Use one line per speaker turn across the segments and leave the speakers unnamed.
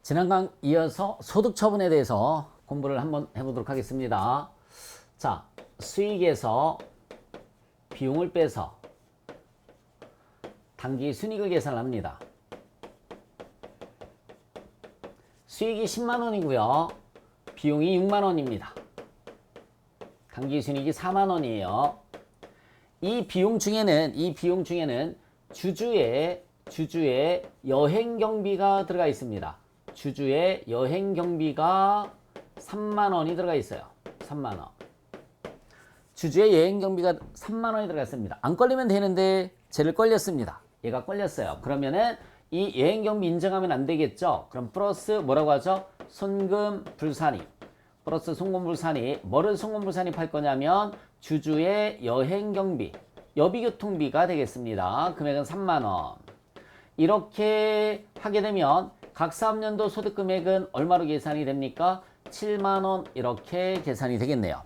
지난 강 이어서 소득 처분에 대해서 공부를 한번 해보도록 하겠습니다. 자, 수익에서 비용을 빼서 당기 순이익을 계산합니다. 수익이 10만 원이고요. 비용이 6만 원입니다. 당기 순이익이 4만 원이에요. 이 비용 중에는 주주의 여행 경비가 들어가 있습니다. 주주의 여행 경비가 3만 원이 들어가 있어요. 3만 원. 주주의 여행 경비가 3만 원이 들어갔습니다. 안 걸리면 되는데 쟤를 걸렸습니다. 얘가 걸렸어요. 그러면은 이 여행 경비 인정하면 안 되겠죠. 그럼 플러스 뭐라고 하죠? 손금 불산입. 플러스 손금 불산입. 뭐를 손금 불산입할 거냐면 주주의 여행 경비, 여비교통비가 되겠습니다. 금액은 3만 원. 이렇게 하게 되면 각 사업년도 소득 금액은 얼마로 계산이 됩니까? 7만 원 이렇게 계산이 되겠네요.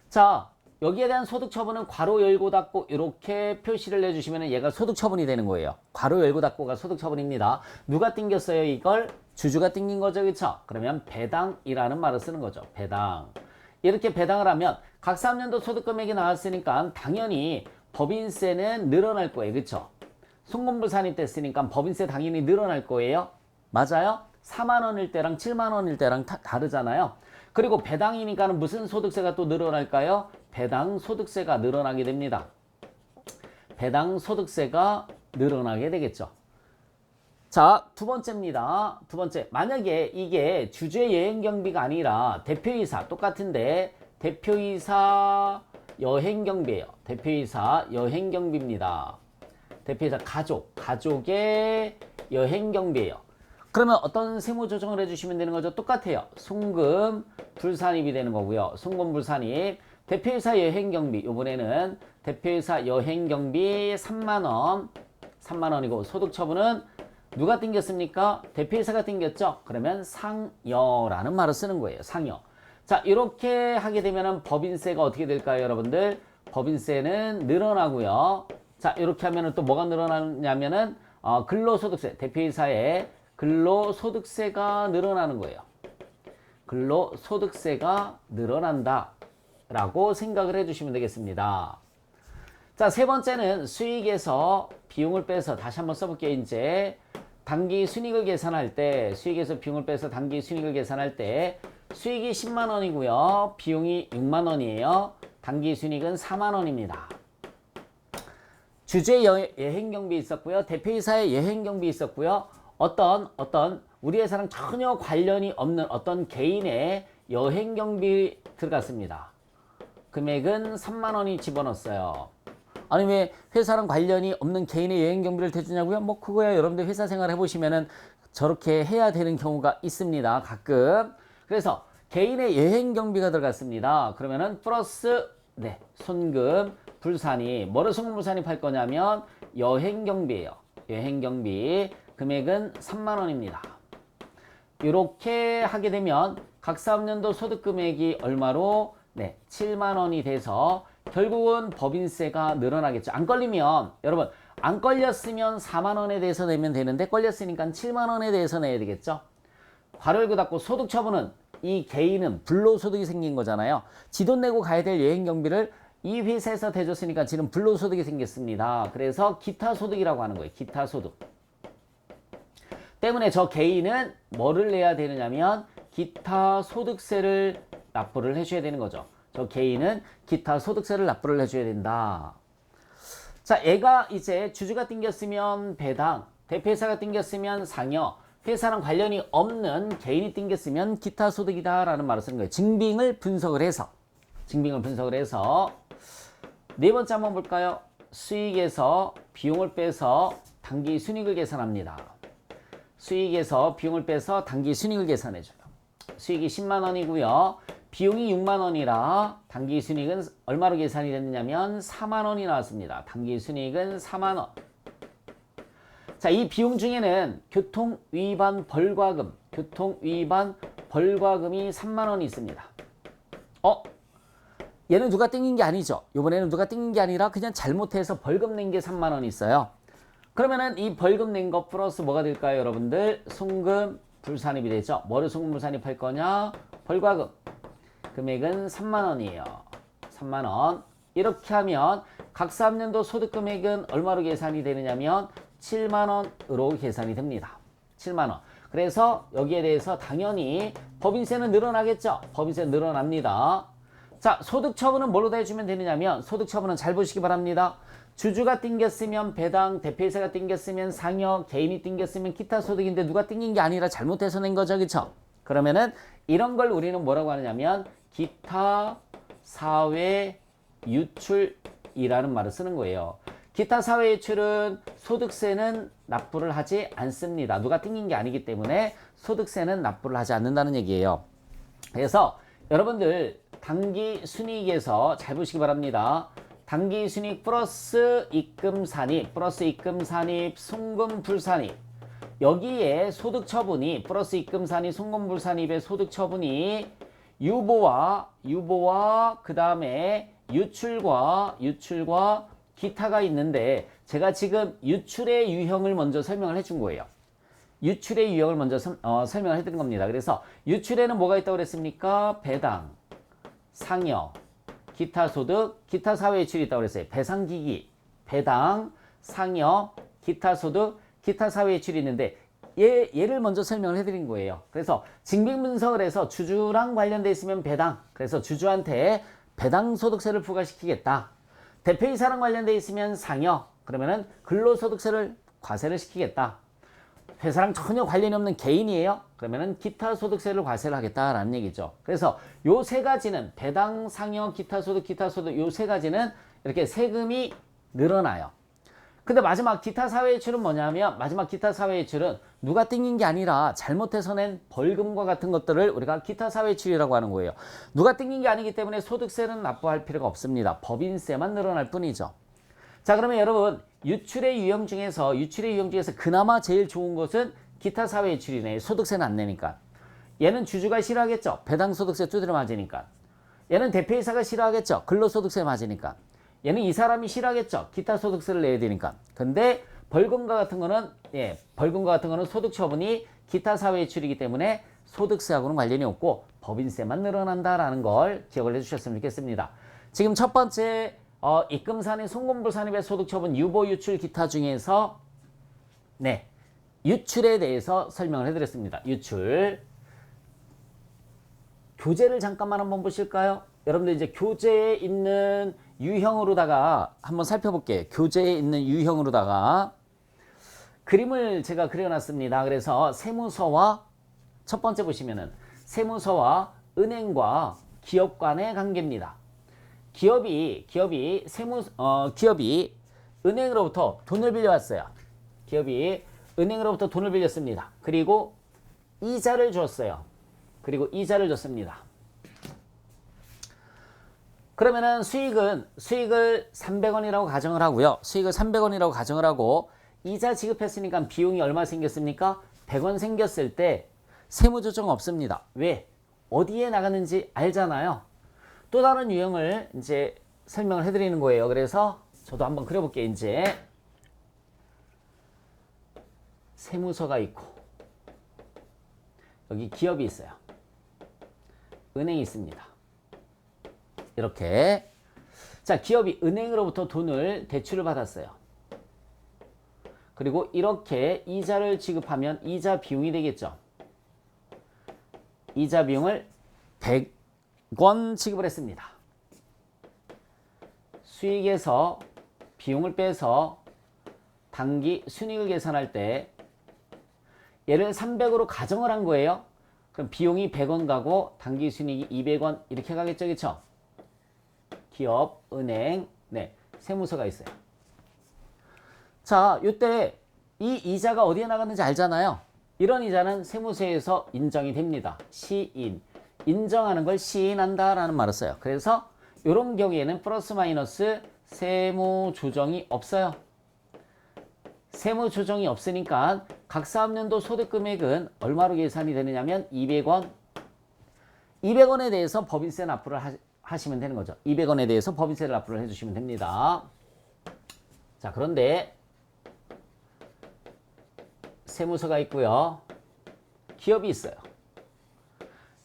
자, 여기에 대한 소득 처분은 괄호 열고 닫고 이렇게 표시를 내주시면 얘가 소득 처분이 되는 거예요. 괄호 열고 닫고가 소득 처분입니다. 누가 띵겼어요? 이걸 주주가 띵긴 거죠. 그렇죠? 그러면 배당이라는 말을 쓰는 거죠. 배당. 이렇게 배당을 하면 각 사업년도 소득 금액이 나왔으니까 당연히 법인세는 늘어날 거예요. 그렇죠? 손금불산입 됐으니까 법인세 당연히 늘어날 거예요. 맞아요? 4만 원일 때랑 7만 원일 때랑 다르잖아요. 그리고 배당이니까는 무슨 소득세가 또 늘어날까요? 배당 소득세가 늘어나게 됩니다. 배당 소득세가 늘어나게 되겠죠. 자, 두 번째입니다. 두 번째. 만약에 이게 주주의 여행 경비가 아니라 대표이사 똑같은데 대표이사 여행 경비예요. 대표이사 여행 경비입니다. 대표이사 가족의 여행 경비예요. 그러면 어떤 세무 조정을 해주시면 되는 거죠? 똑같아요. 송금 불산입이 되는 거고요. 송금 불산입. 대표이사 여행경비. 이번에는 대표이사 여행경비 3만 원. 3만 원이고 소득 처분은 누가 띵겼습니까? 대표이사가 띵겼죠? 그러면 상여라는 말을 쓰는 거예요. 상여. 자, 이렇게 하게 되면은 법인세가 어떻게 될까요, 여러분들? 법인세는 늘어나고요. 자, 이렇게 하면은 또 뭐가 늘어나냐면은 근로소득세. 대표이사의 근로소득세가 늘어나는 거예요. 근로소득세가 늘어난다 라고 생각을 해주시면 되겠습니다. 자, 세 번째는 수익에서 비용을 빼서 다시 한번 써볼게요. 이제 당기 순이익을 계산할 때 수익에서 비용을 빼서 당기 순이익을 계산할 때 수익이 10만 원이고요. 비용이 6만 원이에요. 당기 순이익은 4만 원입니다. 주주의 여행경비 있었고요. 대표이사의 여행경비 있었고요. 어떤 우리 회사랑 전혀 관련이 없는 어떤 개인의 여행경비 들어갔습니다. 금액은 3만 원이 집어넣었어요. 아니 왜 회사랑 관련이 없는 개인의 여행경비를 대주냐고요? 뭐 그거야 여러분들 회사 생활 해보시면은 저렇게 해야 되는 경우가 있습니다. 가끔. 그래서 개인의 여행경비가 들어갔습니다. 그러면은 플러스 손금 불산입. 뭐를 손금 불산입할 거냐면 여행경비예요. 여행경비. 금액은 3만 원입니다. 이렇게 하게 되면 각 사업년도 소득 금액이 얼마로? 7만 원이 돼서 결국은 법인세가 늘어나겠죠. 안 걸리면 여러분 안 걸렸으면 4만 원에 대해서 내면 되는데 걸렸으니까 7만 원에 대해서 내야 되겠죠. 괄호 열고 닫고 소득 처분은 이 개인은 불로소득이 생긴 거잖아요. 지 돈 내고 가야 될 여행 경비를 이 회사에서 대줬으니까 지금 불로소득이 생겼습니다. 그래서 기타 소득이라고 하는 거예요. 기타 소득. 때문에 저 개인은 뭐를 내야 되느냐면 기타 소득세를 납부를 해줘야 되는 거죠. 저 개인은 기타 소득세를 납부를 해줘야 된다. 자, 얘가 이제 주주가 띵겼으면 배당, 대표회사가 띵겼으면 상여, 회사랑 관련이 없는 개인이 띵겼으면 기타 소득이다 라는 말을 쓰는 거예요. 증빙을 분석을 해서 네 번째 한번 볼까요? 수익에서 비용을 빼서 당기 순이익을 계산합니다. 수익에서 비용을 빼서 당기 순이익을 계산해줘요. 수익이 10만 원이고요. 비용이 6만 원이라 당기 순이익은 얼마로 계산이 됐느냐면 4만 원이 나왔습니다. 당기 순이익은 4만 원. 자, 이 비용 중에는 교통위반 벌과금이 3만 원이 있습니다. 얘는 누가 땡긴 게 아니죠. 이번에는 누가 땡긴 게 아니라 그냥 잘못해서 벌금 낸 게 3만 원이 있어요. 그러면은 이 벌금 낸 거 플러스 뭐가 될까요, 여러분들? 송금 불산입이 되죠. 뭐를 송금불산입할 거냐? 벌과금. 금액은 3만 원이에요. 3만 원. 이렇게 하면 각 3년도 소득 금액은 얼마로 계산이 되느냐면 7만 원으로 계산이 됩니다. 7만 원. 그래서 여기에 대해서 당연히 법인세는 늘어나겠죠. 법인세 늘어납니다. 자, 소득 처분은 뭘로 다 해주면 되느냐면 소득 처분은 잘 보시기 바랍니다. 주주가 띵겼으면 배당, 대표이사가 띵겼으면 상여, 개인이 띵겼으면 기타 소득인데 누가 띵긴 게 아니라 잘못해서 낸 거죠. 그쵸? 그러면은 이런 걸 우리는 뭐라고 하느냐면 기타 사회 유출이라는 말을 쓰는 거예요. 기타 사회 유출은 소득세는 납부를 하지 않습니다. 누가 띵긴 게 아니기 때문에 소득세는 납부를 하지 않는다는 얘기예요. 그래서 여러분들 당기 순이익에서 잘 보시기 바랍니다. 당기 순이익 플러스 입금 산입, 플러스 입금 산입, 송금 불산입. 여기에 소득 처분이 플러스 입금 산입, 송금 불산입의 소득 처분이 유보와 그 다음에 유출과 기타가 있는데 제가 지금 유출의 유형을 먼저 설명을 해준 거예요. 유출의 유형을 먼저 설명을 해드린 겁니다. 그래서 유출에는 뭐가 있다고 그랬습니까? 배당, 상여, 기타 소득, 기타 사회 유출이 있다고 그랬어요. 배상기기, 배당, 상여, 기타 소득, 기타 사회 유출이 있는데 얘를 먼저 설명을 해드린 거예요. 그래서 징빙분석을 해서 주주랑 관련돼 있으면 배당, 그래서 주주한테 배당 소득세를 부과시키겠다. 대표이사랑 관련돼 있으면 상여, 그러면은 근로소득세를 과세를 시키겠다. 회사랑 전혀 관련이 없는 개인이에요. 그러면은 기타 소득세를 과세를 하겠다라는 얘기죠. 그래서 요 세 가지는 배당, 상여, 기타 소득 요 세 가지는 이렇게 세금이 늘어나요. 근데 마지막 기타 사회유출은 뭐냐면 마지막 기타 사회유출은 누가 띵긴 게 아니라 잘못해서 낸 벌금과 같은 것들을 우리가 기타 사회유출이라고 하는 거예요. 누가 띵긴 게 아니기 때문에 소득세는 납부할 필요가 없습니다. 법인세만 늘어날 뿐이죠. 자, 그러면 여러분 유출의 유형 중에서 그나마 제일 좋은 것은 기타 사회유출이네. 소득세는 안 내니까. 얘는 주주가 싫어하겠죠. 배당 소득세 두드려 맞으니까. 얘는 대표이사가 싫어하겠죠. 근로소득세 맞으니까. 얘는 이 사람이 싫어하겠죠. 기타 소득세를 내야 되니까. 근데 벌금과 같은 거는 소득 처분이 기타 사회 유출이기 때문에 소득세하고는 관련이 없고 법인세만 늘어난다라는 걸 기억을 해주셨으면 좋겠습니다. 지금 첫 번째 입금산입, 송금불산입의 소득 처분, 유보, 유출, 기타 중에서 유출에 대해서 설명을 해드렸습니다. 유출. 교재를 잠깐만 한번 보실까요? 여러분들 이제 교재에 있는 유형으로다가 한번 살펴볼게요. 교재에 있는 유형으로다가 그림을 제가 그려놨습니다. 그래서 세무서와 첫 번째 보시면은 세무서와 은행과 기업 간의 관계입니다. 기업이 은행으로부터 돈을 빌려왔어요. 기업이 은행으로부터 돈을 빌렸습니다. 그리고 이자를 줬어요. 이자를 줬습니다. 그러면은 수익을 300원이라고 가정을 하고요. 수익을 300원이라고 가정을 하고 이자 지급했으니까 비용이 얼마 생겼습니까? 100원 생겼을 때 세무조정 없습니다. 왜? 어디에 나가는지 알잖아요. 또 다른 유형을 이제 설명을 해드리는 거예요. 그래서 저도 한번 그려볼게요. 이제 세무서가 있고 여기 기업이 있어요. 은행이 있습니다. 이렇게. 자, 기업이 은행으로부터 돈을 대출을 받았어요. 그리고 이렇게 이자를 지급하면 이자 비용이 되겠죠. 이자 비용을 100원 지급을 했습니다. 수익에서 비용을 빼서 당기 순이익을 계산할 때 얘를 300으로 가정을 한 거예요. 그럼 비용이 100원 가고 당기 순이익이 200원 이렇게 가겠죠. 그렇죠? 기업, 은행, 세무서가 있어요. 자, 이때 이 이자가 어디에 나갔는지 알잖아요. 이런 이자는 세무서에서 인정이 됩니다. 시인. 인정하는 걸 시인한다라는 말을 써요. 그래서 이런 경우에는 플러스 마이너스 세무 조정이 없어요. 세무 조정이 없으니까 각 사업년도 소득 금액은 얼마로 계산이 되느냐면 200원. 200원에 대해서 법인세 납부를 하시면 되는 거죠. 200원에 대해서 법인세를 납부를 해주시면 됩니다. 자, 그런데 세무서가 있고요. 기업이 있어요.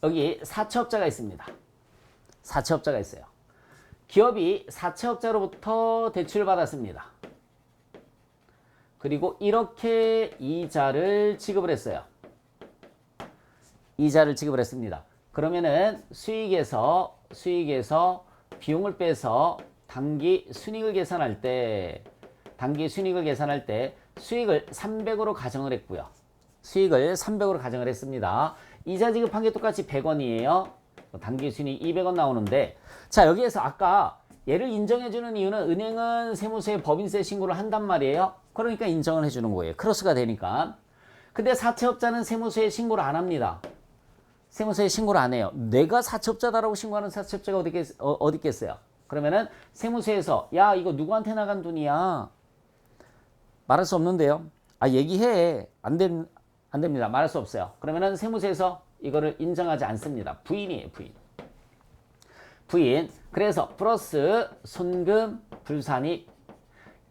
여기 사채업자가 있습니다. 사채업자가 있어요. 기업이 사채업자로부터 대출을 받았습니다. 그리고 이렇게 이자를 지급을 했어요. 이자를 지급을 했습니다. 그러면은 수익에서 비용을 빼서 단기 순이익을 계산할 때 수익을 300으로 가정을 했고요. 수익을 300으로 가정을 했습니다. 이자 지급한 게 똑같이 100원이에요. 단기 순이익 200원 나오는데, 자, 여기에서 아까 얘를 인정해주는 이유는 은행은 세무서에 법인세 신고를 한단 말이에요. 그러니까 인정을 해주는 거예요. 크로스가 되니까. 근데 사채업자는 세무서에 신고를 안 합니다. 세무서에 신고를 안 해요. 내가 사채업자다라고 신고하는 사채업자가 어디 있겠어요? 그러면은 세무서에서 야, 이거 누구한테 나간 돈이야? 말할 수 없는데요. 아, 얘기해. 안 됩니다. 말할 수 없어요. 그러면은 세무서에서 이거를 인정하지 않습니다. 부인이에요, 부인. 그래서 플러스 손금 불산입,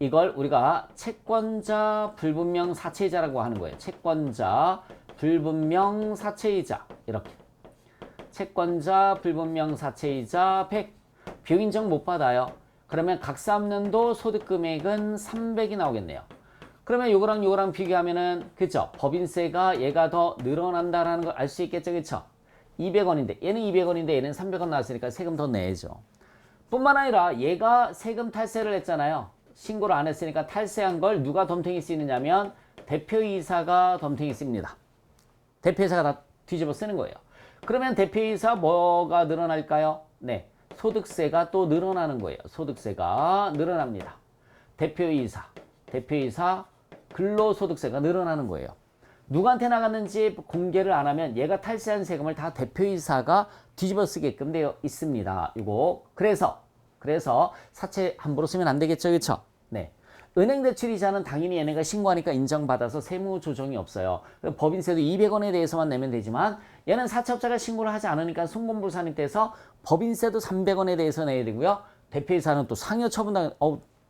이걸 우리가 채권자 불분명 사채이자라고 하는 거예요. 채권자 불분명 사채이자, 이렇게. 채권자 불분명 사채이자 100. 비용 인정 못 받아요. 그러면 각 3년도 소득 금액은 300이 나오겠네요. 그러면 요거랑 비교하면은, 그쵸? 법인세가 얘가 더 늘어난다라는 걸 알 수 있겠죠, 그쵸? 200원인데, 얘는 200원인데 얘는 300원 나왔으니까 세금 더 내죠. 뿐만 아니라 얘가 세금 탈세를 했잖아요. 신고를 안 했으니까 탈세한 걸 누가 덤탱이 쓰느냐면 대표이사가 덤탱이 씁니다. 대표이사가 다 뒤집어 쓰는 거예요. 그러면 대표이사 뭐가 늘어날까요? 네, 소득세가 또 늘어나는 거예요. 소득세가 늘어납니다. 대표이사 근로소득세가 늘어나는 거예요. 누구한테 나갔는지 공개를 안 하면 얘가 탈세한 세금을 다 대표이사가 뒤집어 쓰게끔 되어 있습니다. 이거 그래서 사채 함부로 쓰면 안 되겠죠, 그렇죠? 네. 은행 대출이자는 당연히 얘네가 신고하니까 인정받아서 세무 조정이 없어요. 법인세도 200원에 대해서만 내면 되지만 얘는 사채업자가 신고를 하지 않으니까 송금불산이 돼서 법인세도 300원에 대해서 내야 되고요. 대표이사는 또 상여 처분당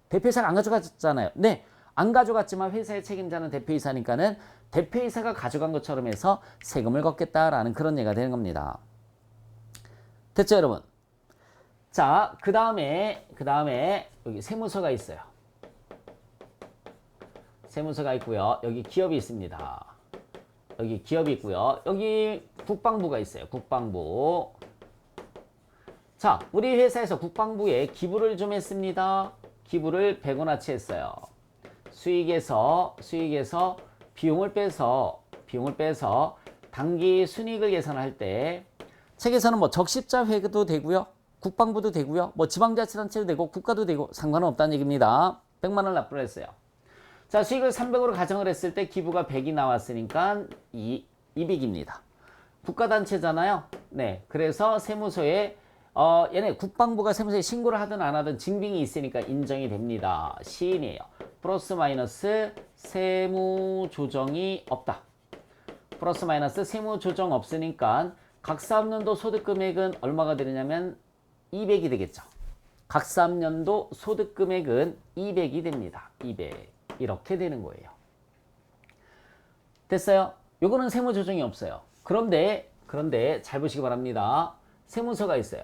대표이사가 안 가져갔잖아요. 네. 안 가져갔지만 회사의 책임자는 대표이사니까는 대표이사가 가져간 것처럼 해서 세금을 걷겠다라는 그런 얘기가 되는 겁니다. 됐죠, 여러분? 자, 그 다음에 여기 세무서가 있어요. 세무서가 있고요. 여기 기업이 있습니다. 여기 기업이 있고요. 여기 국방부가 있어요. 국방부. 자, 우리 회사에서 국방부에 기부를 좀 했습니다. 기부를 100원어치 했어요. 수익에서 비용을 빼서 단기 순이익을 계산할 때 책에서는 뭐 적십자 회계도 되고요. 국방부도 되고요. 뭐 지방자치단체도 되고 국가도 되고 상관은 없다는 얘기입니다. 100만 원 납부를 했어요. 자, 수익을 300으로 가정을 했을 때 기부가 100이 나왔으니까 200입니다. 국가단체잖아요. 네, 그래서 세무서에 얘네 국방부가 세무서에 신고를 하든 안 하든 징빙이 있으니까 인정이 됩니다. 시인이에요. 플러스 마이너스 세무 조정이 없다. 플러스 마이너스 세무 조정 없으니까 각 3년도 소득 금액은 얼마가 되느냐면 200이 되겠죠. 각 3년도 소득 금액은 200이 됩니다. 200. 이렇게 되는 거예요. 됐어요? 요거는 세무 조정이 없어요. 그런데 잘 보시기 바랍니다. 세무서가 있어요.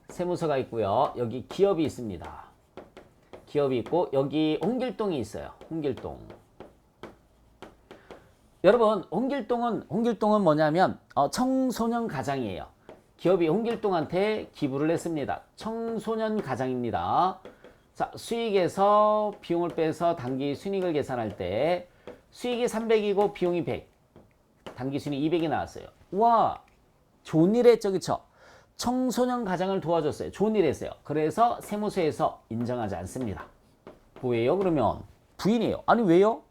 세무서가 있고요. 여기 기업이 있습니다. 기업이 있고 여기 홍길동이 있어요. 홍길동. 여러분, 홍길동은 뭐냐면 청소년 가장이에요. 기업이 홍길동한테 기부를 했습니다. 청소년 가장입니다. 자, 수익에서 비용을 빼서 단기 순이익을 계산할 때 수익이 300이고 비용이 100. 단기 순이익 200이 나왔어요. 와, 좋은 일 했죠, 그쵸? 청소년 가장을 도와줬어요. 좋은 일 했어요. 그래서 세무서에서 인정하지 않습니다. 왜요? 그러면 부인이에요. 아니, 왜요?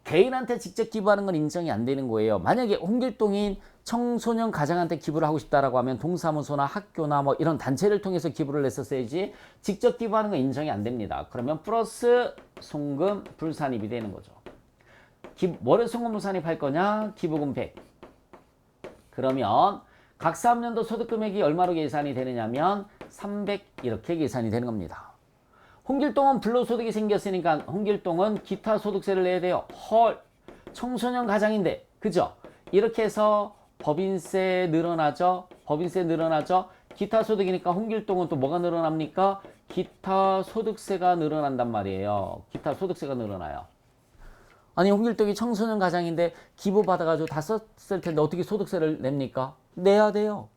개인한테 직접 기부하는 건 인정이 안 되는 거예요. 만약에 홍길동이 청소년 가장한테 기부를 하고 싶다라고 하면 동사무소나 학교나 뭐 이런 단체를 통해서 기부를 했었어야지 직접 기부하는 건 인정이 안 됩니다. 그러면 플러스 송금 불산입이 되는 거죠. 뭐를 송금 불산입할 거냐? 기부금 100. 그러면 각 3년도 소득 금액이 얼마로 계산이 되느냐면 300 이렇게 계산이 되는 겁니다. 홍길동은 불로소득이 생겼으니까 홍길동은 기타 소득세를 내야 돼요. 헐, 청소년 가장인데, 그죠? 이렇게 해서 법인세 늘어나죠? 법인세 늘어나죠? 기타 소득이니까 홍길동은 또 뭐가 늘어납니까? 기타 소득세가 늘어난단 말이에요. 기타 소득세가 늘어나요. 아니, 홍길동이 청소년 가장인데 기부 받아가지고 다 썼을 텐데 어떻게 소득세를 냅니까? 내야 돼요.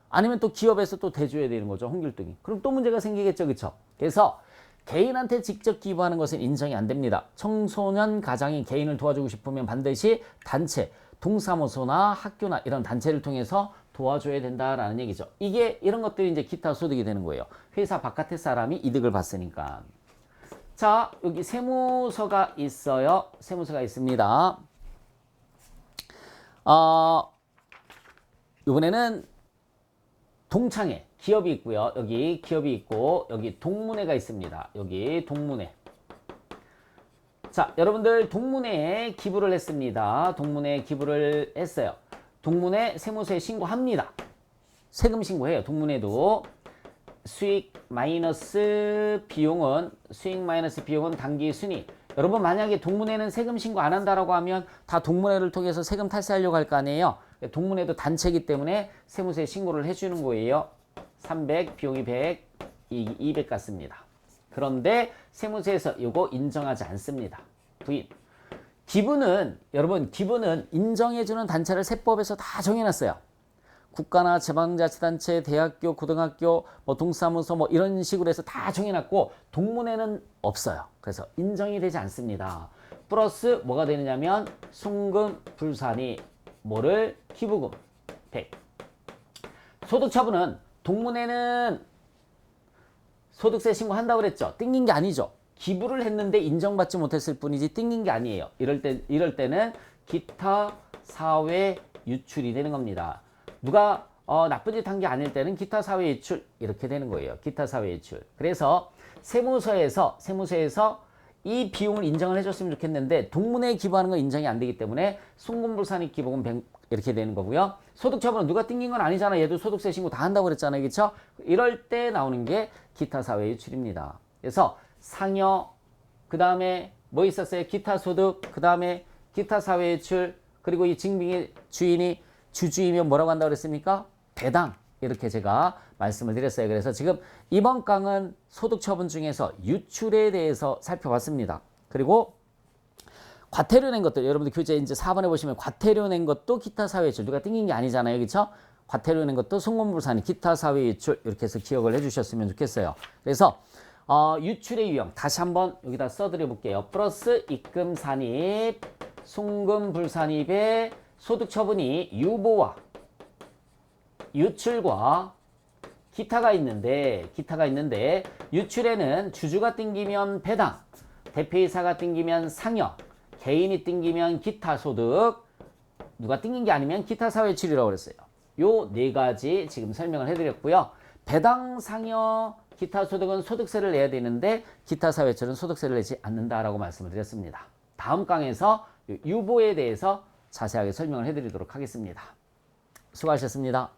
아니면 또 기업에서 또 대줘야 되는 거죠, 홍길동이. 그럼 또 문제가 생기겠죠, 그쵸? 그래서 개인한테 직접 기부하는 것은 인정이 안 됩니다. 청소년 가장이 개인을 도와주고 싶으면 반드시 단체, 동사무소나 학교나 이런 단체를 통해서 도와줘야 된다라는 얘기죠. 이게 이런 것들이 이제 기타 소득이 되는 거예요. 회사 바깥의 사람이 이득을 봤으니까. 자, 여기 세무서가 있어요. 세무서가 있습니다. 이번에는 동창회 기업이 있고요. 여기 기업이 있고 여기 동문회가 있습니다. 여기 동문회. 자, 여러분들 동문회에 기부를 했습니다. 동문회에 기부를 했어요. 동문회 세무서에 신고합니다. 세금 신고해요. 동문회도. 수익 마이너스 비용은 당기 순이익. 여러분 만약에 동문회는 세금 신고 안 한다라고 하면 다 동문회를 통해서 세금 탈세하려고 할 거 아니에요. 동문회도 단체이기 때문에 세무서에 신고를 해주는 거예요. 300, 비용이 100, 이익이 200 같습니다. 그런데 세무서에서 이거 인정하지 않습니다. 부인. 기부는 여러분 기부는 인정해주는 단체를 세법에서 다 정해놨어요. 국가나 지방자치단체, 대학교, 고등학교, 뭐 동사무소 뭐 이런 식으로 해서 다 정해놨고 동문회는 없어요. 그래서 인정이 되지 않습니다. 플러스 뭐가 되느냐면 송금, 불산이 뭐를 기부금 100. 소득처분은 동문회는 소득세 신고한다고 그랬죠. 띵긴 게 아니죠. 기부를 했는데 인정받지 못했을 뿐이지 띵긴 게 아니에요. 이럴 때는 기타 사회 유출이 되는 겁니다. 누가 나쁜 짓 한 게 아닐 때는 기타 사회 유출 이렇게 되는 거예요. 기타 사회 유출. 그래서 세무서에서 이 비용을 인정을 해줬으면 좋겠는데 동문회에 기부하는 건 인정이 안 되기 때문에 송금불산익 기부금 100 이렇게 되는 거고요. 소득처분은 누가 띵긴 건 아니잖아. 얘도 소득세 신고 다 한다고 그랬잖아요. 그렇죠? 이럴 때 나오는 게 기타 사회 유출입니다. 그래서 상여, 그 다음에 뭐 있었어요? 기타 소득, 그 다음에 기타 사회 유출, 그리고 이 증빙의 주인이 주주이면 뭐라고 한다고 그랬습니까? 배당. 이렇게 제가 말씀을 드렸어요. 그래서 지금 이번 강은 소득처분 중에서 유출에 대해서 살펴봤습니다. 그리고 과태료 낸 것들, 여러분들 교재 이제 4번에 보시면 과태료 낸 것도 기타 사회 유출. 누가 띵긴 게 아니잖아요. 그렇죠? 과태료 낸 것도 송금불산이 기타 사회 유출 이렇게 해서 기억을 해주셨으면 좋겠어요. 그래서 유출의 유형 다시 한번 여기다 써드려 볼게요. 플러스 입금 산입, 송금 불산입의 소득 처분이 유보와 유출과 기타가 있는데 유출에는 주주가 땡기면 배당, 대표이사가 땡기면 상여, 개인이 땡기면 기타 소득, 누가 땡긴 게 아니면 기타 사회출이라고 그랬어요. 요 네 가지 지금 설명을 해드렸고요. 배당, 상여, 기타 소득은 소득세를 내야 되는데 기타 사회출은 소득세를 내지 않는다라고 말씀을 드렸습니다. 다음 강에서 유보에 대해서 자세하게 설명을 해드리도록 하겠습니다. 수고하셨습니다.